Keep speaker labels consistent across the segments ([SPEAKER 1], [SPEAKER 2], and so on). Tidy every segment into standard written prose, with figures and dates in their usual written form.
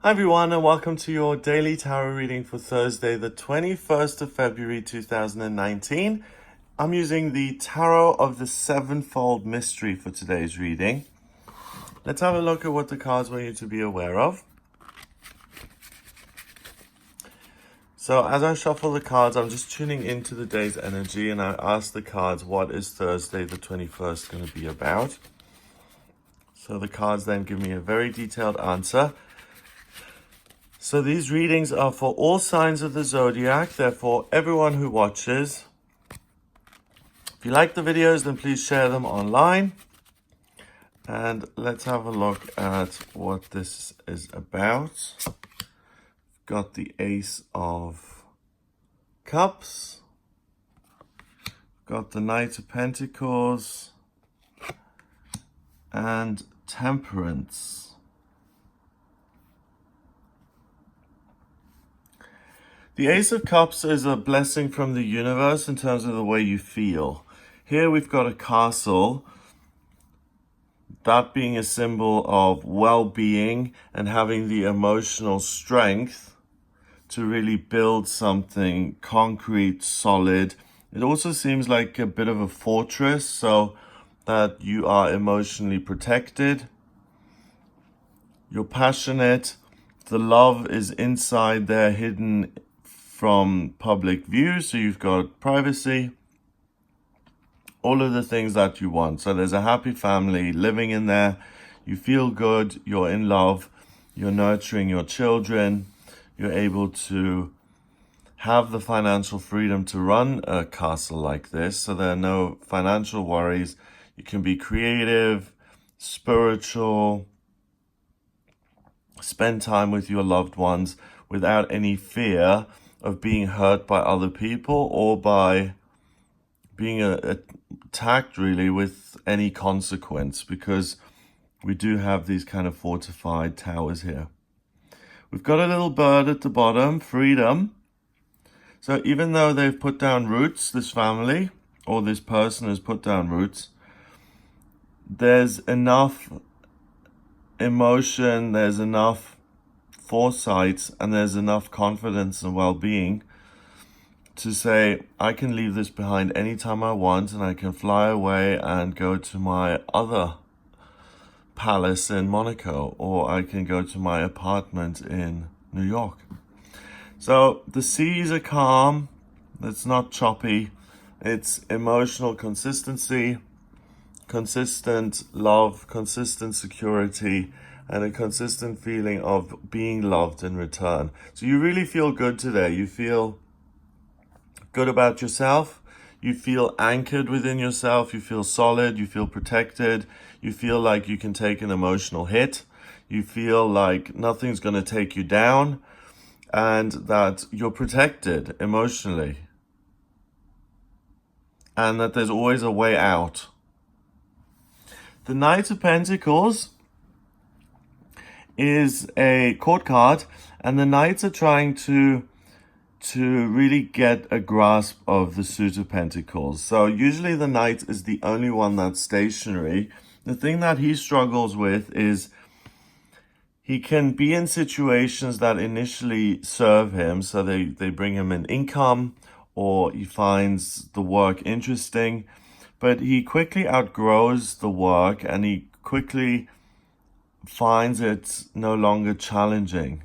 [SPEAKER 1] Hi everyone, and welcome to your daily tarot reading for Thursday, the 21st of February 2019. I'm using the Tarot of the Sevenfold Mystery for today's reading. Let's have a look at what the cards want you to be aware of. So as I shuffle the cards, I'm just tuning into the day's energy, and I ask the cards, what is Thursday the 21st going to be about? So the cards then give me a very detailed answer. So these readings are for all signs of the zodiac. They're for everyone who watches. If you like the videos, then please share them online. And let's have a look at what this is about. Got the Ace of Cups. Got the Knight of Pentacles. And Temperance. The Ace of Cups is a blessing from the universe in terms of the way you feel. Here we've got a castle, that being a symbol of well-being and having the emotional strength to really build something concrete, solid. It also seems like a bit of a fortress, so that you are emotionally protected. You're passionate. The love is inside there, hidden from public view, so you've got privacy, all of the things that you want. So there's a happy family living in there. You feel good, you're in love, you're nurturing your children, you're able to have the financial freedom to run a castle like this, so there are no financial worries. You can be creative, spiritual, spend time with your loved ones without any fear of being hurt by other people or by being attacked really with any consequence, because we do have these kind of fortified towers here. We've got a little bird at the bottom, freedom. So even though they've put down roots, this family or this person has put down roots, there's enough emotion, there's enough foresight, and there's enough confidence and well-being to say, I can leave this behind anytime I want, and I can fly away and go to my other palace in Monaco, or I can go to my apartment in New York. So the seas are calm, it's not choppy, it's emotional consistency, consistent love, consistent security, and a consistent feeling of being loved in return. So you really feel good today. You feel good about yourself. You feel anchored within yourself. You feel solid. You feel protected. You feel like you can take an emotional hit. You feel like nothing's going to take you down, and that you're protected emotionally, and that there's always a way out. The Knight of Pentacles is a court card, and the knights are trying to really get a grasp of the suit of pentacles. So usually the knight is the only one that's stationary. The thing that he struggles with is he can be in situations that initially serve him, so they bring him an income, or he finds the work interesting, but he quickly outgrows the work, and he quickly finds it no longer challenging.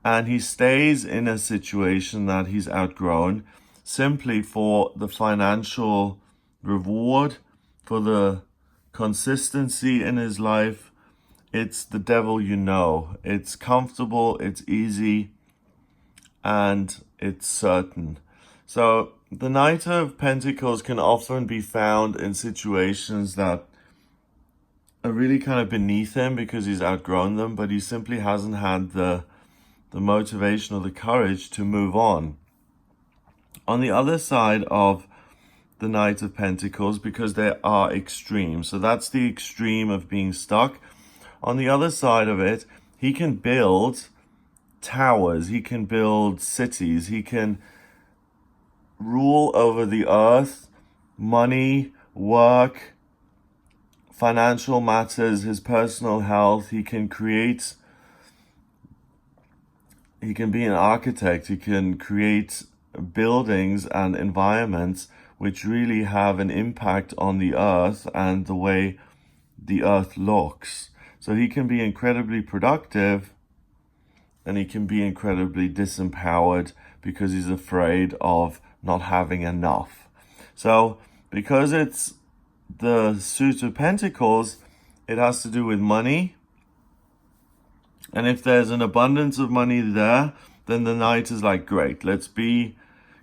[SPEAKER 1] And he stays in a situation that he's outgrown simply for the financial reward, for the consistency in his life. It's the devil you know. It's comfortable, it's easy, and it's certain. So the Knight of Pentacles can often be found in situations that are really kind of beneath him because he's outgrown them, but he simply hasn't had the motivation or the courage to move on. On the other side of the Knight of Pentacles, because there are extremes, so that's the extreme of being stuck. On the other side of it, he can build towers, he can build cities, he can rule over the earth, money, work, financial matters, his personal health. He can create he can be an architect. He can create buildings and environments which really have an impact on the earth and the way the earth looks. So he can be incredibly productive, and he can be incredibly disempowered because he's afraid of not having enough. So because it's the Suit of Pentacles, it has to do with money. And if there's an abundance of money there, then the Knight is like, great, let's be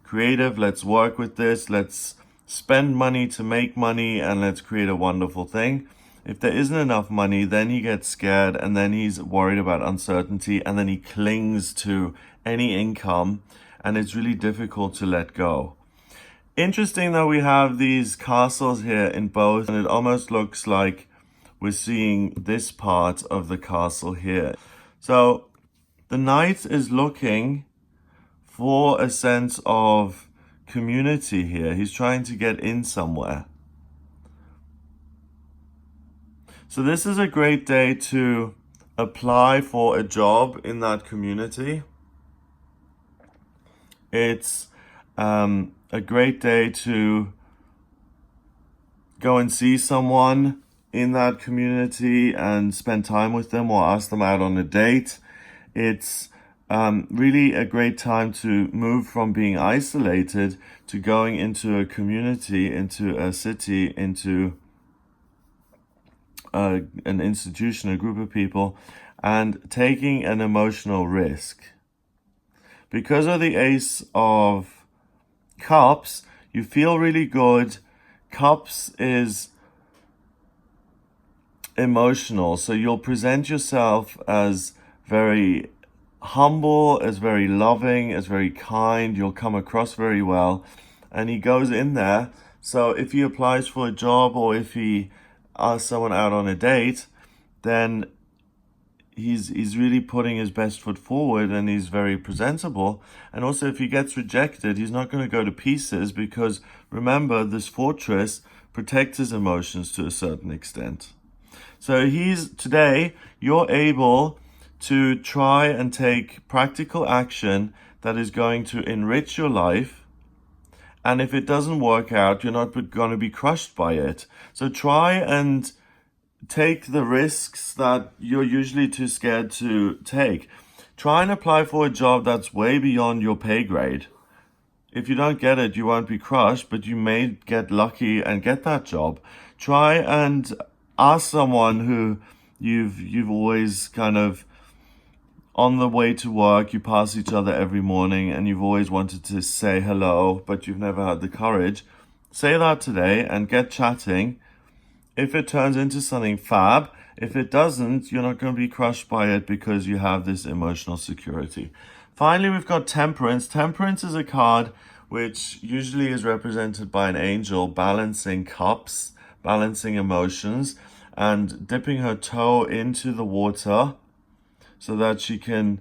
[SPEAKER 1] creative, let's work with this, let's spend money to make money, and let's create a wonderful thing. If there isn't enough money, then he gets scared, and then he's worried about uncertainty, and then he clings to any income, and it's really difficult to let go. Interesting that we have these castles here in both, and it almost looks like we're seeing this part of the castle here. So the Knight is looking for a sense of community here. He's trying to get in somewhere. So this is a great day to apply for a job in that community. It's a great day to go and see someone in that community and spend time with them or ask them out on a date. It's really a great time to move from being isolated to going into a community, into a city, into an institution, a group of people, and taking an emotional risk. Because of the Ace of Cups, you feel really good. Cups is emotional, so you'll present yourself as very humble, as very loving, as very kind. You'll come across very well, and he goes in there. So if he applies for a job or if he asks someone out on a date, then he's really putting his best foot forward, and he's very presentable. And also, if he gets rejected, he's not going to go to pieces, because remember, this fortress protects his emotions to a certain extent. So today, you're able to try and take practical action that is going to enrich your life. And if it doesn't work out, you're not going to be crushed by it. So try and take the risks that you're usually too scared to take. Try and apply for a job that's way beyond your pay grade. If you don't get it, you won't be crushed, but you may get lucky and get that job. Try and ask someone who you've always kind of, on the way to work, you pass each other every morning and you've always wanted to say hello, but you've never had the courage. Say that today and get chatting. If it turns into something fab, if it doesn't, you're not going to be crushed by it because you have this emotional security. Finally, we've got Temperance. Temperance is a card which usually is represented by an angel balancing cups, balancing emotions, and dipping her toe into the water so that she can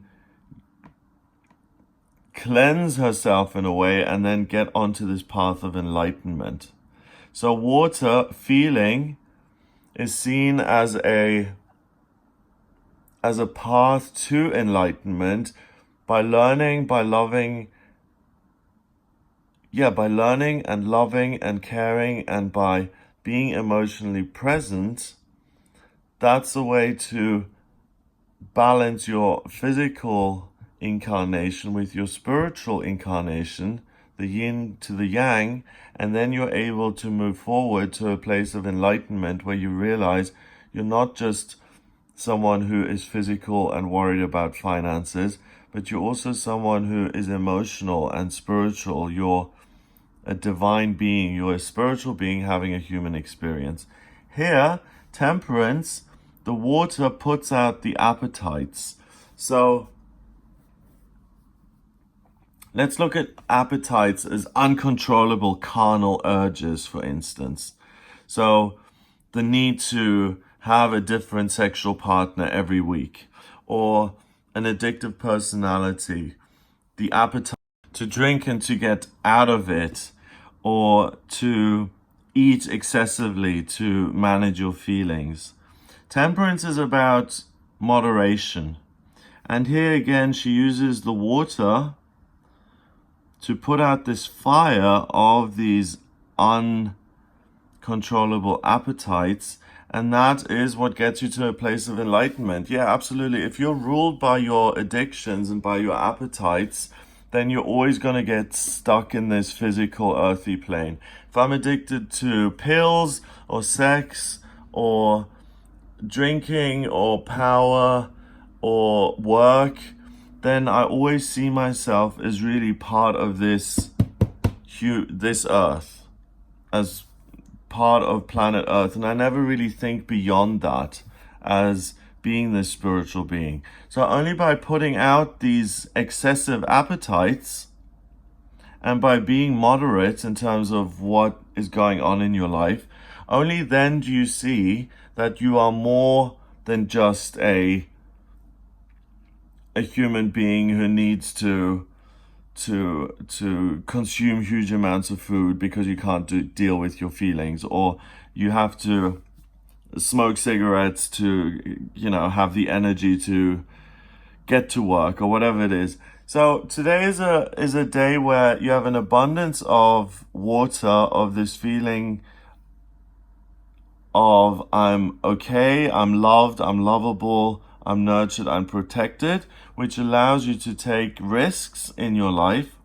[SPEAKER 1] cleanse herself in a way and then get onto this path of enlightenment. So water, feeling, is seen as a path to enlightenment by learning, by loving, by learning and loving and caring, and by being emotionally present. That's a way to balance your physical incarnation with your spiritual incarnation, the yin to the yang, and then you're able to move forward to a place of enlightenment where you realize you're not just someone who is physical and worried about finances, but you're also someone who is emotional and spiritual. You're a divine being. You're a spiritual being having a human experience. Here, Temperance, the water puts out the appetites. So let's look at appetites as uncontrollable carnal urges, for instance. So the need to have a different sexual partner every week, or an addictive personality, the appetite to drink and to get out of it, or to eat excessively to manage your feelings. Temperance is about moderation. And here again, she uses the water to put out this fire of these uncontrollable appetites. And that is what gets you to a place of enlightenment. Yeah, absolutely. If you're ruled by your addictions and by your appetites, then you're always going to get stuck in this physical, earthy plane. If I'm addicted to pills or sex or drinking or power or work, then I always see myself as really part of this earth, as part of planet Earth, and I never really think beyond that as being this spiritual being. So only by putting out these excessive appetites and by being moderate in terms of what is going on in your life, only then do you see that you are more than just a human being who needs to consume huge amounts of food because you can't deal with your feelings, or you have to smoke cigarettes to have the energy to get to work, or whatever it is. So today is a day where you have an abundance of water, of this feeling of I'm okay, I'm loved, I'm lovable, I'm nurtured, I'm protected, which allows you to take risks in your life.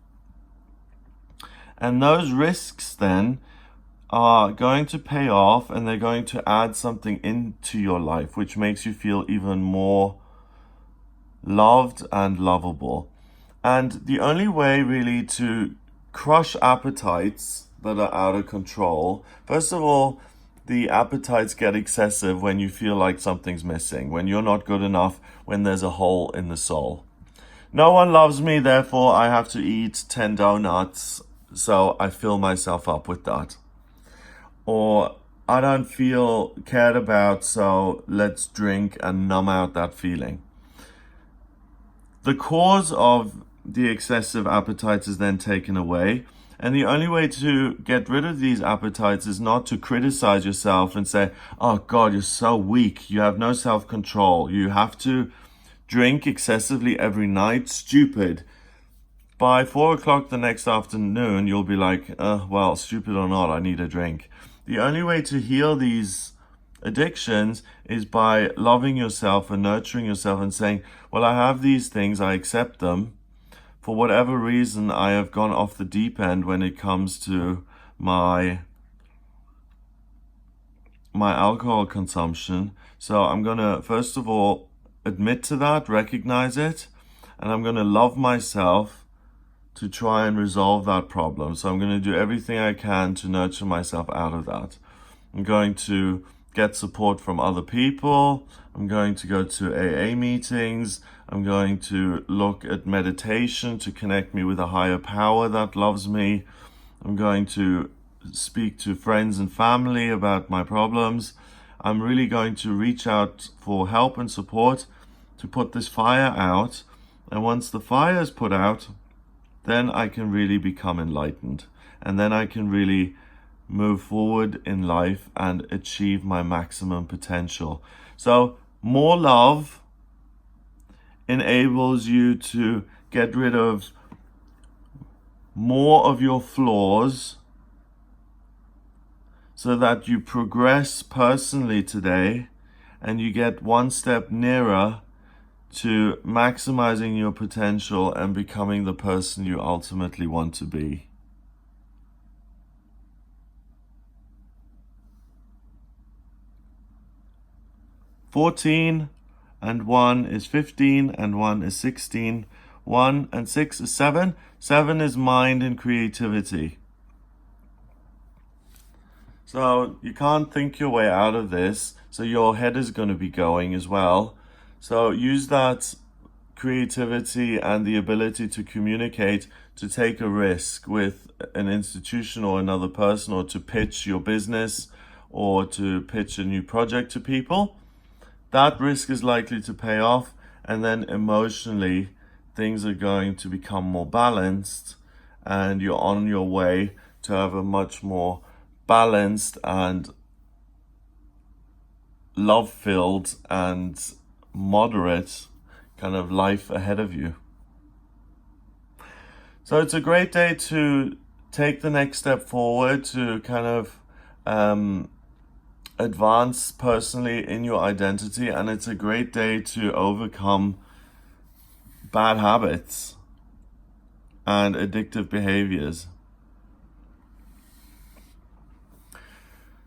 [SPEAKER 1] And those risks then are going to pay off, and they're going to add something into your life, which makes you feel even more loved and lovable. And the only way really to crush appetites that are out of control, first of all, the appetites get excessive when you feel like something's missing, when you're not good enough, when there's a hole in the soul. No one loves me, therefore I have to eat 10 donuts, so I fill myself up with that. Or I don't feel cared about, so let's drink and numb out that feeling. The cause of the excessive appetites is then taken away. And the only way to get rid of these appetites is not to criticize yourself and say, oh God, you're so weak. You have no self-control. You have to drink excessively every night. Stupid. By 4 o'clock the next afternoon, you'll be like, well, stupid or not, I need a drink. The only way to heal these addictions is by loving yourself and nurturing yourself and saying, well, I have these things, I accept them. For whatever reason, I have gone off the deep end when it comes to my alcohol consumption. So I'm going to, first of all, admit to that, recognize it, and I'm going to love myself to try and resolve that problem. So I'm going to do everything I can to nurture myself out of that. I'm going to get support from other people. I'm going to go to AA meetings. I'm going to look at meditation to connect me with a higher power that loves me. I'm going to speak to friends and family about my problems. I'm really going to reach out for help and support to put this fire out. And once the fire is put out, then I can really become enlightened. And then I can really move forward in life and achieve my maximum potential. So more love enables you to get rid of more of your flaws so that you progress personally today and you get one step nearer to maximizing your potential and becoming the person you ultimately want to be. "14 and 1 is 15, and 1 is 16. 1 and 6 is 7. 7 is mind and creativity." So you can't think your way out of this. So your head is going to be going as well. So use that creativity and the ability to communicate to take a risk with an institution or another person, or to pitch your business or to pitch a new project to people. That risk is likely to pay off, and then emotionally things are going to become more balanced, and you're on your way to have a much more balanced and love-filled and moderate kind of life ahead of you. So it's a great day to take the next step forward, to kind of advance personally in your identity, and it's a great day to overcome bad habits and addictive behaviors.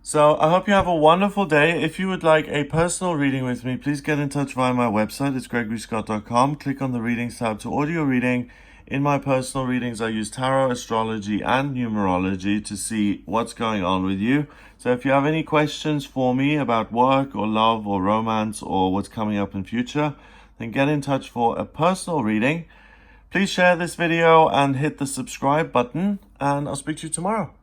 [SPEAKER 1] So I hope you have a wonderful day. If you would like a personal reading with me, please get in touch via my website. It's gregoryscott.com. Click on the readings tab to order your reading. In my personal readings, I use tarot, astrology, and numerology to see what's going on with you. So if you have any questions for me about work or love or romance or what's coming up in future, then get in touch for a personal reading. Please share this video and hit the subscribe button, and I'll speak to you tomorrow.